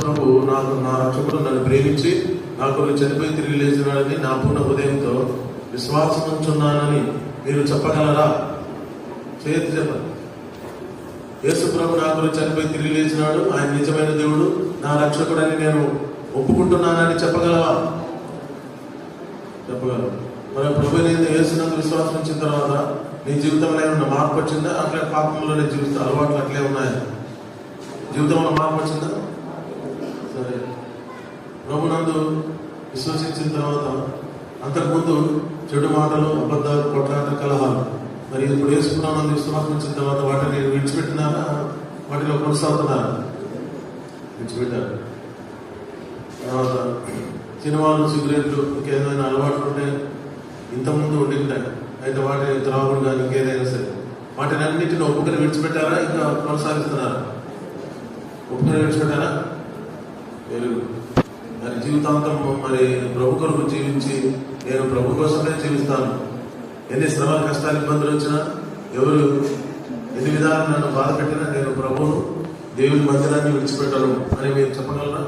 ప్రభు నా రక్షకుడు నన్ను ప్రేమించి నా కొరకు చనిపోయి తిరిగి లేచినాడని నా పూర్ణ హృదయంతో విశ్వాసం ఉంచున్నానని మీరు చెప్పగలరా? చేతి చెప్పండి. యేసు ప్రభు నా కొరకు చనిపోయి తిరిగి లేచినాడు, ఆయన నిజమైన దేవుడు, నా రక్షకుడని నేను ఒప్పుకుంటున్నానని చెప్పగలవా? చెప్పగలరు. మన ప్రభు యేసునందు విశ్వాసం వచ్చిన తర్వాత నీ జీవితంలో ఏమన్నా మార్పు వచ్చిందా? అట్లే పాపంలోనే జీవితం అలవాట్లు అట్లే ఉన్నాయా? జీవితంలో మార్పు వచ్చిందా? సరే, ప్రభునందు విశ్వసించిన తర్వాత అంతకుముందు చెడు మాటలు, అబద్ధాలు, కొట్లాట, కలహాలు, మరి ఇప్పుడు యేసునందు విశ్వాసం వచ్చిన తర్వాత వాటిని విడిచిపెట్టినారా? వాటిలో కొనసాగుతున్నారా? విడిచిపెట్టారు. తర్వాత సినిమాలు, సిగరెట్లు, ఇంకేదైనా అలవాట్లు ఉంటే ఇంతకుముందు ఉండింటాయి, అయితే వాటిని త్రాగుడు కానీ ఇంకేదైనా సరే వాటిని అన్నింటిని ఒప్పుకొని విడిచిపెట్టారా? ఇంకా కొనసాగిస్తున్నారా? ఒప్పుకొని విడిచిపెట్టారా? వెలుగు మరి జీవితాంతం మరి ప్రభు కొరకు జీవించి నేను ప్రభు కోసమే జీవిస్తాను, ఎన్ని శ్రమలు, కష్టాలు, ఇబ్బందులు వచ్చినా, ఎవరు ఎన్ని విధాలు నన్ను బాధ పెట్టినా నేను ప్రభువును, దేవుని మందిరాన్ని విడిచిపెట్టను అని మీరు చెప్పగలరా?